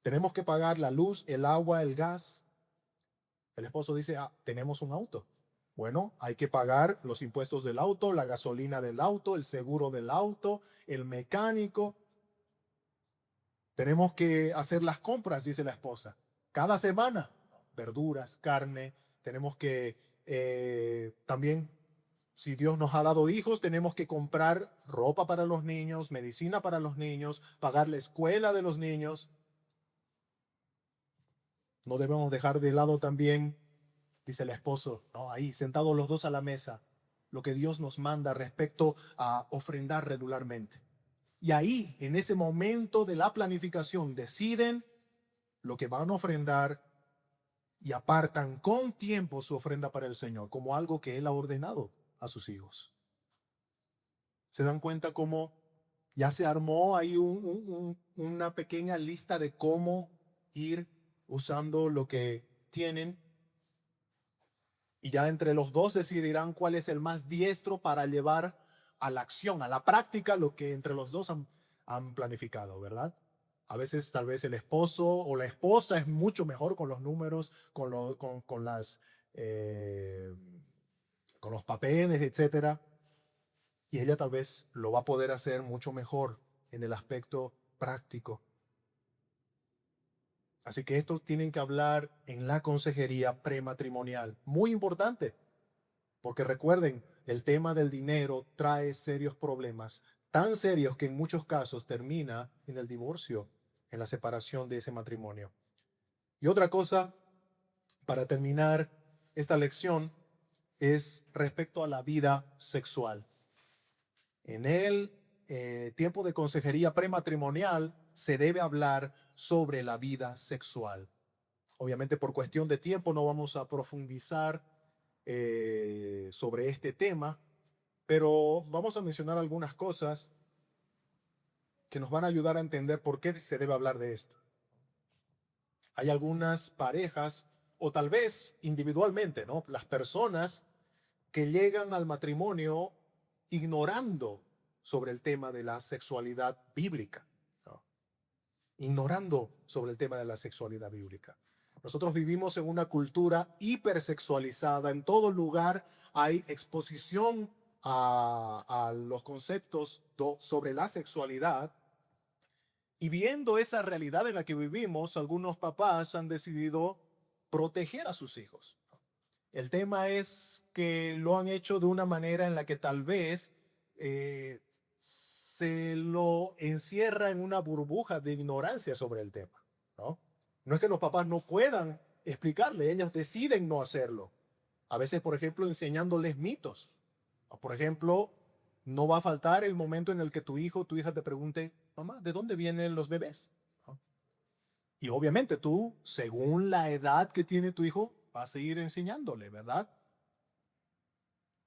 Tenemos que pagar la luz, el agua, el gas. El esposo dice, tenemos un auto. Bueno, hay que pagar los impuestos del auto, la gasolina del auto, el seguro del auto, el mecánico. Tenemos que hacer las compras, dice la esposa. Cada semana, verduras, carne. Tenemos que también, si Dios nos ha dado hijos, tenemos que comprar ropa para los niños, medicina para los niños, pagar la escuela de los niños. No debemos dejar de lado también, dice el esposo, ¿no? Ahí sentados los dos a la mesa, lo que Dios nos manda respecto a ofrendar regularmente. Y ahí, en ese momento de la planificación, deciden lo que van a ofrendar y apartan con tiempo su ofrenda para el Señor, como algo que Él ha ordenado a sus hijos. ¿Se dan cuenta cómo ya se armó ahí una pequeña lista de cómo ir usando lo que tienen? Y ya entre los dos decidirán cuál es el más diestro para llevar a la acción, a la práctica, lo que entre los dos han planificado, ¿verdad? A veces tal vez el esposo o la esposa es mucho mejor con los números, eh, con los papeles, etcétera. Y ella tal vez lo va a poder hacer mucho mejor en el aspecto práctico. Así que estos tienen que hablar en la consejería prematrimonial. Muy importante. Porque recuerden, el tema del dinero trae serios problemas, tan serios que en muchos casos termina en el divorcio, en la separación de ese matrimonio. Y otra cosa, para terminar esta lección, es respecto a la vida sexual. En el tiempo de consejería prematrimonial se debe hablar sobre la vida sexual. Obviamente por cuestión de tiempo no vamos a profundizar sobre este tema, pero vamos a mencionar algunas cosas que nos van a ayudar a entender por qué se debe hablar de esto. Hay algunas parejas, o tal vez individualmente, ¿no? Las personas que llegan al matrimonio ignorando sobre el tema de la sexualidad bíblica, ¿no? Ignorando sobre el tema de la sexualidad bíblica. Nosotros vivimos en una cultura hipersexualizada. En todo lugar hay exposición a los conceptos sobre la sexualidad. Y viendo esa realidad en la que vivimos, algunos papás han decidido proteger a sus hijos. El tema es que lo han hecho de una manera en la que tal vez se lo encierra en una burbuja de ignorancia sobre el tema, ¿no? No es que los papás no puedan explicarle, ellos deciden no hacerlo. A veces, por ejemplo, enseñándoles mitos. Por ejemplo, no va a faltar el momento en el que tu hijo o tu hija te pregunte, mamá, ¿de dónde vienen los bebés? ¿No? Y obviamente tú, según la edad que tiene tu hijo, vas a ir enseñándole, ¿verdad?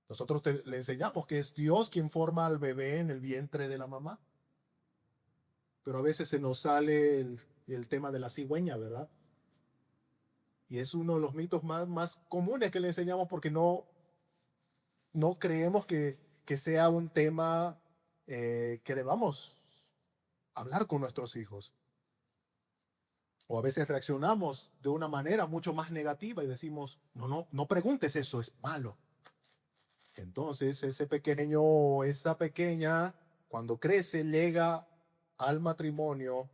Nosotros le enseñamos que es Dios quien forma al bebé en el vientre de la mamá. Pero a veces se nos sale el tema de la cigüeña, ¿verdad? Y es uno de los mitos más comunes que le enseñamos porque no creemos que sea un tema que debamos hablar con nuestros hijos. O a veces reaccionamos de una manera mucho más negativa y decimos, no preguntes eso, es malo. Entonces ese pequeño o esa pequeña, cuando crece, llega al matrimonio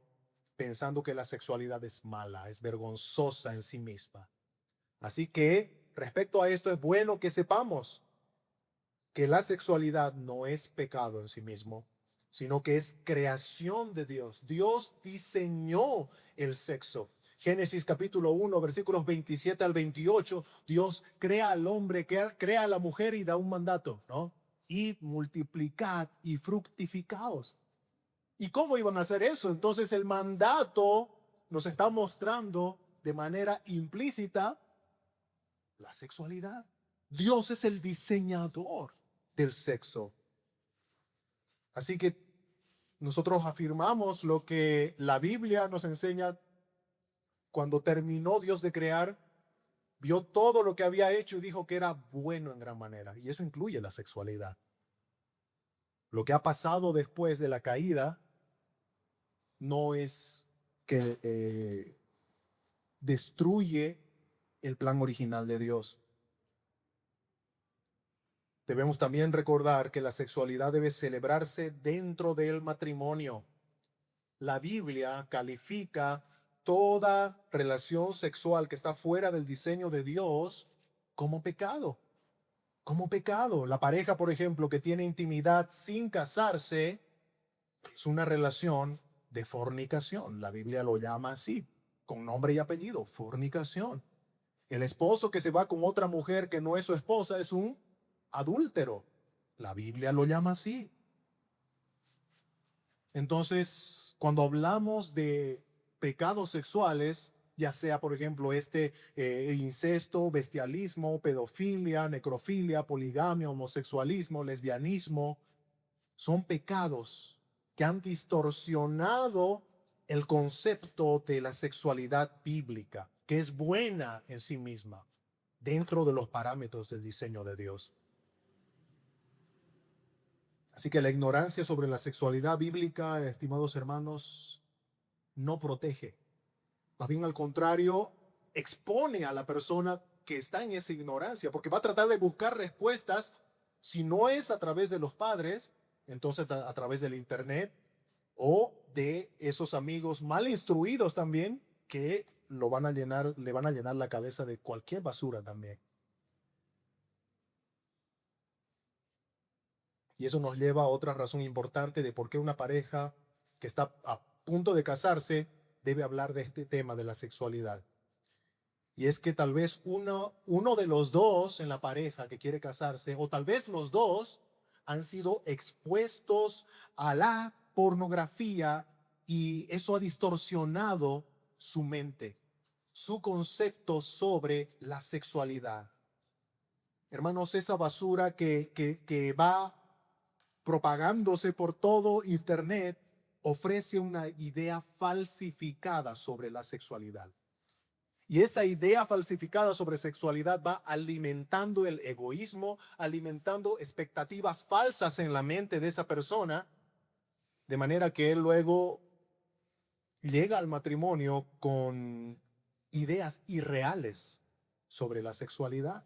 pensando que la sexualidad es mala, es vergonzosa en sí misma. Así que respecto a esto es bueno que sepamos que la sexualidad no es pecado en sí mismo, sino que es creación de Dios. Dios diseñó el sexo. Génesis capítulo 1, versículos 27 al 28, Dios crea al hombre, crea a la mujer y da un mandato, ¿no? Id, multiplicad y fructificaos. ¿Y cómo iban a hacer eso? Entonces el mandato nos está mostrando de manera implícita la sexualidad. Dios es el diseñador del sexo. Así que nosotros afirmamos lo que la Biblia nos enseña. Cuando terminó Dios de crear, vio todo lo que había hecho y dijo que era bueno en gran manera. Y eso incluye la sexualidad. Lo que ha pasado después de la caída no es que destruye el plan original de Dios. Debemos también recordar que la sexualidad debe celebrarse dentro del matrimonio. La Biblia califica toda relación sexual que está fuera del diseño de Dios como pecado. Como pecado. La pareja, por ejemplo, que tiene intimidad sin casarse, es una relación de fornicación. La Biblia lo llama así, con nombre y apellido, fornicación. El esposo que se va con otra mujer que no es su esposa es un adúltero. La Biblia lo llama así. Entonces, cuando hablamos de pecados sexuales, ya sea, por ejemplo, incesto, bestialismo, pedofilia, necrofilia, poligamia, homosexualismo, lesbianismo, son pecados que han distorsionado el concepto de la sexualidad bíblica, que es buena en sí misma, dentro de los parámetros del diseño de Dios. Así que la ignorancia sobre la sexualidad bíblica, estimados hermanos, no protege. Más bien al contrario, expone a la persona que está en esa ignorancia, porque va a tratar de buscar respuestas, si no es a través de los padres, entonces a través del internet o de esos amigos mal instruidos también que le van a llenar la cabeza de cualquier basura también. Y eso nos lleva a otra razón importante de por qué una pareja que está a punto de casarse debe hablar de este tema de la sexualidad. Y es que tal vez uno de los dos en la pareja que quiere casarse, o tal vez los dos, han sido expuestos a la pornografía y eso ha distorsionado su mente, su concepto sobre la sexualidad. Hermanos, esa basura que va propagándose por todo Internet ofrece una idea falsificada sobre la sexualidad. Y esa idea falsificada sobre sexualidad va alimentando el egoísmo, alimentando expectativas falsas en la mente de esa persona, de manera que él luego llega al matrimonio con ideas irreales sobre la sexualidad.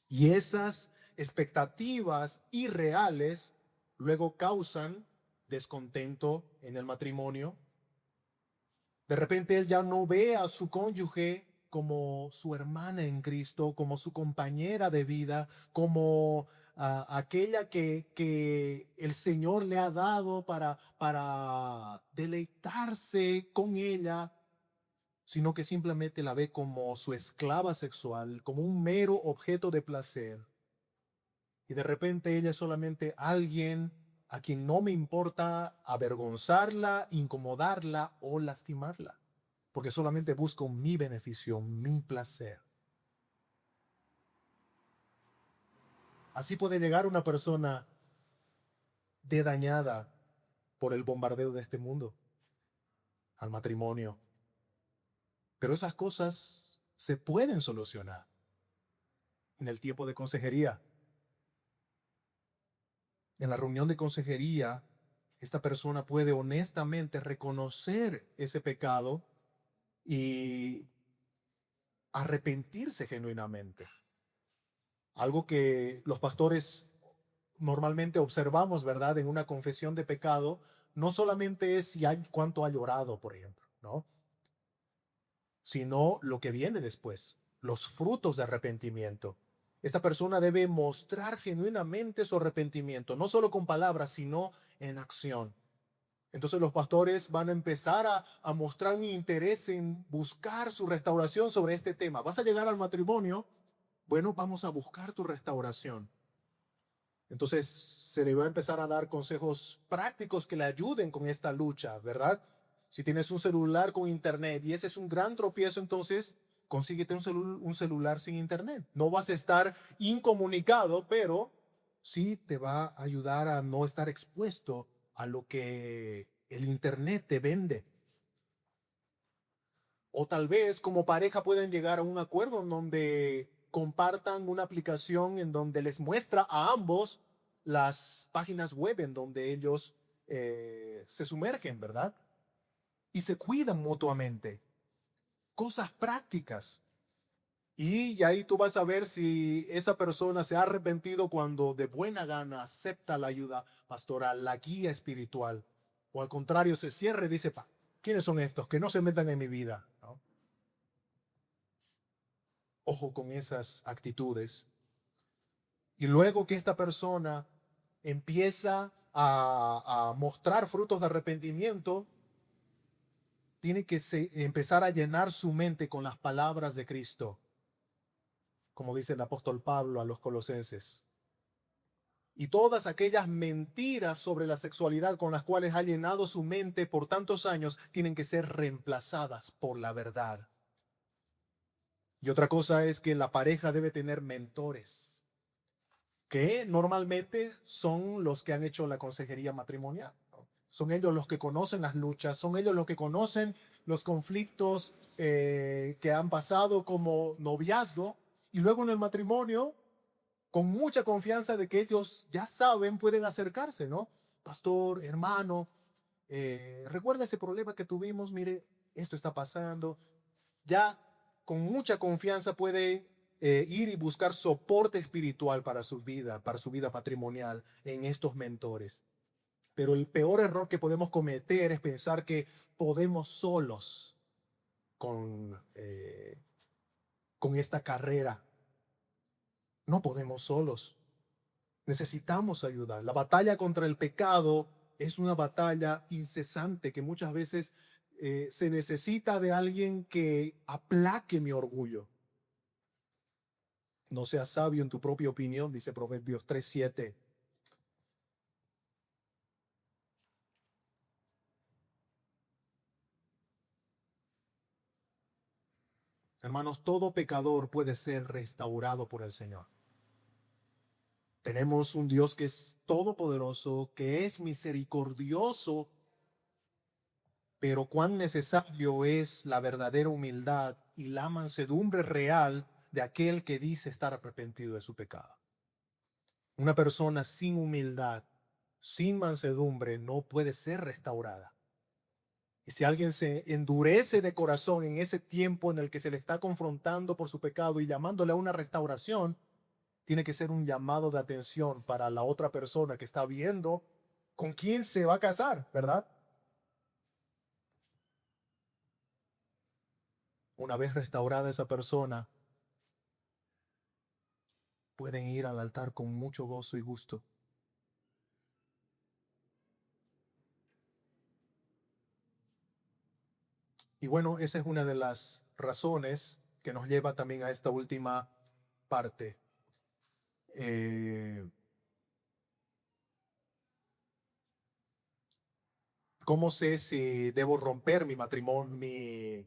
Y esas expectativas irreales luego causan descontento en el matrimonio. De repente él ya no ve a su cónyuge como su hermana en Cristo, como su compañera de vida, como aquella que el Señor le ha dado para deleitarse con ella, sino que simplemente la ve como su esclava sexual, como un mero objeto de placer. Y de repente ella es solamente alguien a quien no me importa avergonzarla, incomodarla o lastimarla, porque solamente busco mi beneficio, mi placer. Así puede llegar una persona de dañada por el bombardeo de este mundo al matrimonio. Pero esas cosas se pueden solucionar en el tiempo de consejería. En la reunión de consejería, esta persona puede honestamente reconocer ese pecado y arrepentirse genuinamente. Algo que los pastores normalmente observamos, ¿verdad? En una confesión de pecado, no solamente es cuánto ha llorado, por ejemplo, ¿no? Sino lo que viene después, los frutos de arrepentimiento. Esta persona debe mostrar genuinamente su arrepentimiento, no solo con palabras, sino en acción. Entonces los pastores van a empezar a mostrar un interés en buscar su restauración sobre este tema. ¿Vas a llegar al matrimonio? Bueno, vamos a buscar tu restauración. Entonces se le va a empezar a dar consejos prácticos que le ayuden con esta lucha, ¿verdad? Si tienes un celular con internet y ese es un gran tropiezo, entonces consíguete un celular sin internet. No vas a estar incomunicado, pero sí te va a ayudar a no estar expuesto a lo que el internet te vende. O tal vez como pareja pueden llegar a un acuerdo en donde compartan una aplicación en donde les muestra a ambos las páginas web en donde ellos se sumergen, ¿verdad? Y se cuidan mutuamente. Cosas prácticas. Y ahí tú vas a ver si esa persona se ha arrepentido cuando de buena gana acepta la ayuda pastoral, la guía espiritual. O al contrario, se cierra y dice, ¿quiénes son estos? Que no se metan en mi vida, ¿no? Ojo con esas actitudes. Y luego que esta persona empieza a mostrar frutos de arrepentimiento, tiene que empezar a llenar su mente con las palabras de Cristo, como dice el apóstol Pablo a los colosenses. Y todas aquellas mentiras sobre la sexualidad con las cuales ha llenado su mente por tantos años tienen que ser reemplazadas por la verdad. Y otra cosa es que la pareja debe tener mentores, que normalmente son los que han hecho la consejería matrimonial, ¿no? Son ellos los que conocen las luchas, son ellos los que conocen los conflictos que han pasado como noviazgo y luego en el matrimonio, con mucha confianza de que ellos ya saben, pueden acercarse, ¿no? Pastor, hermano, recuerda ese problema que tuvimos, mire, esto está pasando. Ya con mucha confianza puede ir y buscar soporte espiritual para su vida patrimonial en estos mentores. Pero el peor error que podemos cometer es pensar que podemos solos con esta carrera. No podemos solos. Necesitamos ayuda. La batalla contra el pecado es una batalla incesante que muchas veces se necesita de alguien que aplaque mi orgullo. No seas sabio en tu propia opinión, dice Proverbios 3:7. Hermanos, todo pecador puede ser restaurado por el Señor. Tenemos un Dios que es todopoderoso, que es misericordioso, pero cuán necesario es la verdadera humildad y la mansedumbre real de aquel que dice estar arrepentido de su pecado. Una persona sin humildad, sin mansedumbre, no puede ser restaurada. Y si alguien se endurece de corazón en ese tiempo en el que se le está confrontando por su pecado y llamándole a una restauración, tiene que ser un llamado de atención para la otra persona que está viendo con quién se va a casar, ¿verdad? Una vez restaurada esa persona, pueden ir al altar con mucho gozo y gusto. Y bueno, esa es una de las razones que nos lleva también a esta última parte. Eh, ¿Cómo sé si debo romper mi matrimonio, mi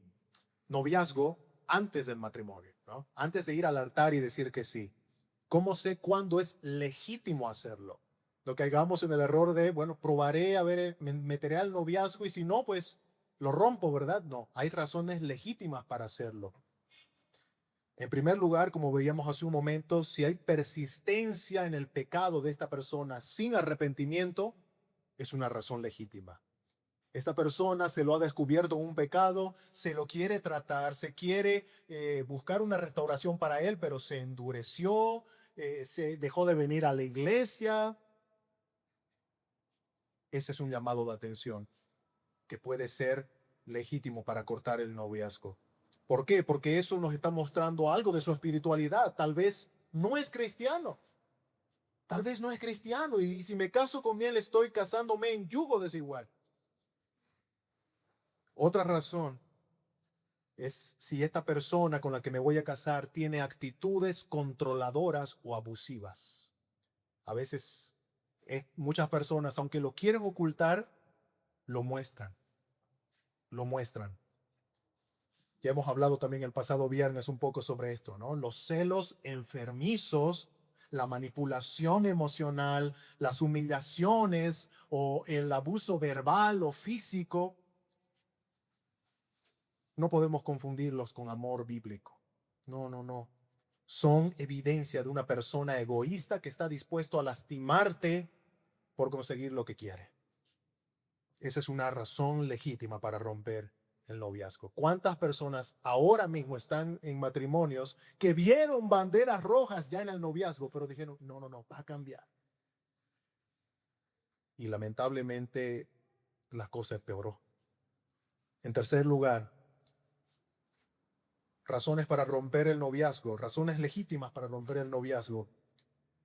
noviazgo antes del matrimonio, ¿no? Antes de ir al altar y decir que sí? ¿Cómo sé cuándo es legítimo hacerlo? Lo que hagamos en el error de, bueno, probaré, a ver, me meteré al noviazgo y si no, pues lo rompo, ¿verdad? No, hay razones legítimas para hacerlo. En primer lugar, como veíamos hace un momento, si hay persistencia en el pecado de esta persona sin arrepentimiento, es una razón legítima. Esta persona se lo ha descubierto un pecado, se lo quiere tratar, se quiere buscar una restauración para él, pero se endureció, se dejó de venir a la iglesia. Ese es un llamado de atención que puede ser legítimo para cortar el noviazgo. ¿Por qué? Porque eso nos está mostrando algo de su espiritualidad. Tal vez no es cristiano. Tal vez no es cristiano. Y si me caso con él, estoy casándome en yugo desigual. Otra razón es si esta persona con la que me voy a casar tiene actitudes controladoras o abusivas. A veces muchas personas, aunque lo quieren ocultar, lo muestran. Lo muestran. Ya hemos hablado también el pasado viernes un poco sobre esto, ¿no? Los celos enfermizos, la manipulación emocional, las humillaciones o el abuso verbal o físico, no podemos confundirlos con amor bíblico. No, no, no. Son evidencia de una persona egoísta que está dispuesto a lastimarte por conseguir lo que quiere. Esa es una razón legítima para romper el noviazgo. ¿Cuántas personas ahora mismo están en matrimonios que vieron banderas rojas ya en el noviazgo, pero dijeron, no, no, no, va a cambiar? Y lamentablemente la cosa empeoró. En tercer lugar, razones para romper el noviazgo, razones legítimas para romper el noviazgo.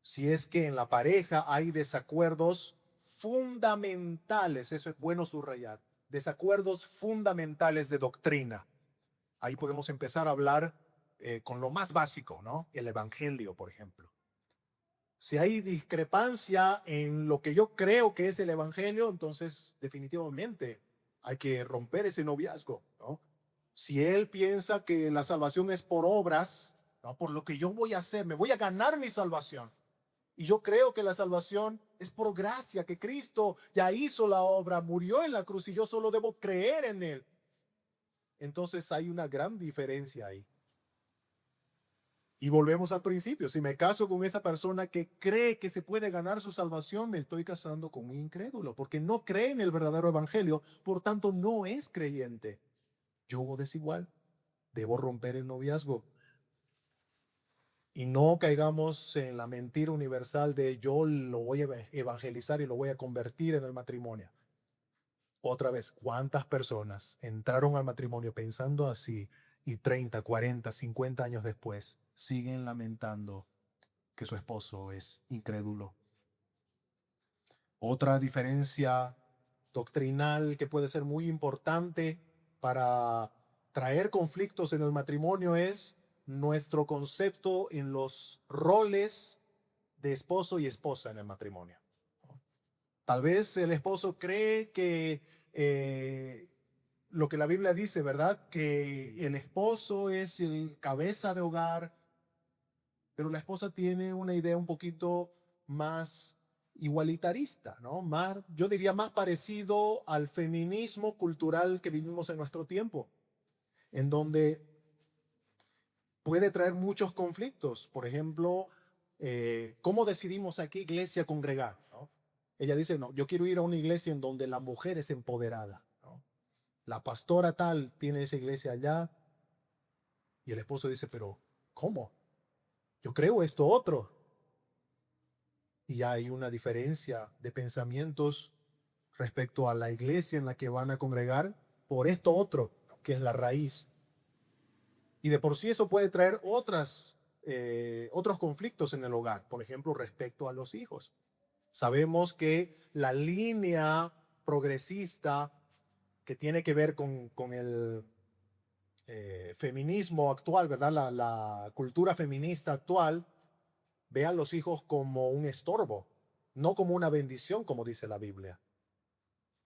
Si es que en la pareja hay desacuerdos fundamentales, eso es bueno subrayar, desacuerdos fundamentales de doctrina. Ahí podemos empezar a hablar con lo más básico, ¿no? El evangelio, por ejemplo. Si hay discrepancia en lo que yo creo que es el evangelio, entonces definitivamente hay que romper ese noviazgo, ¿no? Si él piensa que la salvación es por obras, ¿no? Por lo que yo voy a hacer, me voy a ganar mi salvación. Y yo creo que la salvación es por gracia, que Cristo ya hizo la obra, murió en la cruz y yo solo debo creer en él. Entonces hay una gran diferencia ahí. Y volvemos al principio. Si me caso con esa persona que cree que se puede ganar su salvación, me estoy casando con un incrédulo, porque no cree en el verdadero evangelio, por tanto no es creyente. Yugo desigual. Debo romper el noviazgo. Y no caigamos en la mentira universal de yo lo voy a evangelizar y lo voy a convertir en el matrimonio. Otra vez, ¿cuántas personas entraron al matrimonio pensando así y 30, 40, 50 años después siguen lamentando que su esposo es incrédulo? Otra diferencia doctrinal que puede ser muy importante para traer conflictos en el matrimonio es nuestro concepto en los roles de esposo y esposa en el matrimonio. Tal vez el esposo cree que lo que la Biblia dice, ¿verdad? Que el esposo es el cabeza de hogar, pero la esposa tiene una idea un poquito más igualitarista, ¿no? Más, yo diría más parecido al feminismo cultural que vivimos en nuestro tiempo, en donde puede traer muchos conflictos. Por ejemplo, ¿cómo decidimos a qué iglesia congregar, ¿no? Ella dice, no, yo quiero ir a una iglesia en donde la mujer es empoderada, ¿no? La pastora tal tiene esa iglesia allá. Y el esposo dice, pero ¿cómo? Yo creo esto otro. Y hay una diferencia de pensamientos respecto a la iglesia en la que van a congregar por esto otro, que es la raíz. Y de por sí eso puede traer otros conflictos en el hogar, por ejemplo, respecto a los hijos. Sabemos que la línea progresista que tiene que ver con el feminismo actual, ¿verdad? La cultura feminista actual, ve a los hijos como un estorbo, no como una bendición, como dice la Biblia.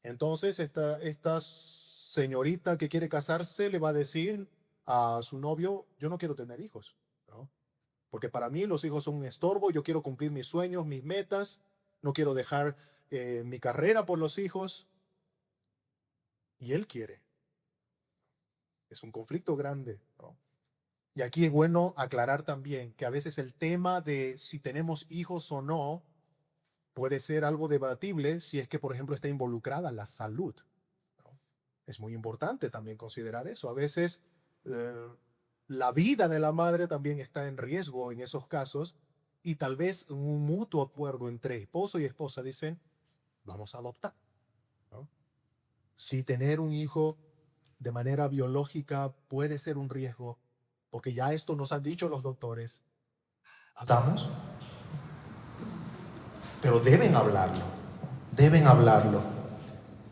Entonces, esta señorita que quiere casarse le va a decir a su novio, yo no quiero tener hijos, ¿no? Porque para mí los hijos son un estorbo, yo quiero cumplir mis sueños, mis metas, no quiero dejar mi carrera por los hijos. Y él quiere. Es un conflicto grande, ¿no? Y aquí es bueno aclarar también que a veces el tema de si tenemos hijos o no puede ser algo debatible si es que, por ejemplo, está involucrada la salud, ¿no? Es muy importante también considerar eso. A veces la vida de la madre también está en riesgo en esos casos y tal vez un mutuo acuerdo entre esposo y esposa dicen, vamos a adoptar, ¿no? Si tener un hijo de manera biológica puede ser un riesgo, porque ya esto nos han dicho los doctores. Adoptamos, pero deben hablarlo, deben hablarlo.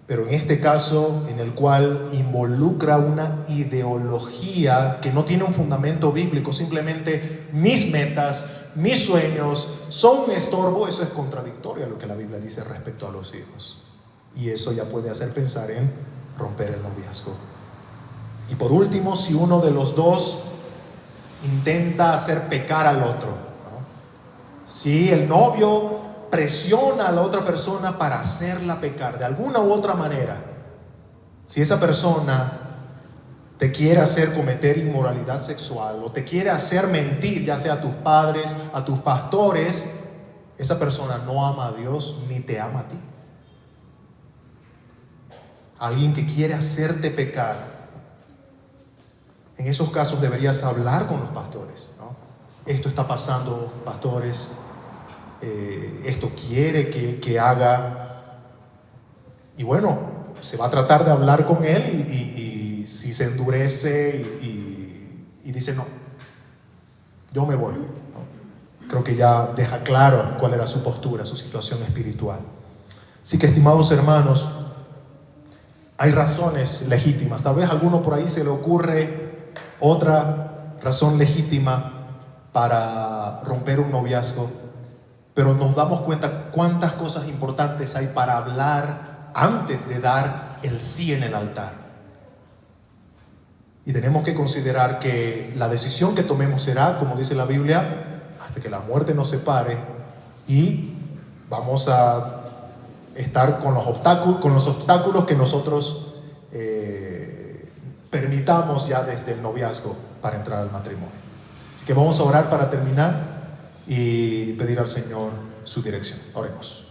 Pero en este caso, en el cual involucra una ideología que no tiene un fundamento bíblico, simplemente mis metas, mis sueños son un estorbo, eso es contradictorio a lo que la Biblia dice respecto a los hijos. Y eso ya puede hacer pensar en romper el noviazgo. Y por último, si uno de los dos intenta hacer pecar al otro, ¿no? Si el novio presiona a la otra persona para hacerla pecar de alguna u otra manera, si esa persona te quiere hacer cometer inmoralidad sexual o te quiere hacer mentir, ya sea a tus padres, a tus pastores, esa persona no ama a Dios ni te ama a ti. Alguien que quiere hacerte pecar En esos casos deberías hablar con los pastores, ¿no? Esto está pasando, pastores, esto quiere que haga. Y bueno, se va a tratar de hablar con él y si se endurece y dice no, yo me voy, ¿no? Creo que ya deja claro cuál era su postura, su situación espiritual. Así que, estimados hermanos, hay razones legítimas. Tal vez a alguno por ahí se le ocurre otra razón legítima para romper un noviazgo, pero nos damos cuenta cuántas cosas importantes hay para hablar antes de dar el sí en el altar. Y tenemos que considerar que la decisión que tomemos será, como dice la Biblia, hasta que la muerte nos separe, y vamos a estar con los obstáculos que nosotros permitamos ya desde el noviazgo para entrar al matrimonio. Así que vamos a orar para terminar y pedir al Señor su dirección. Oremos.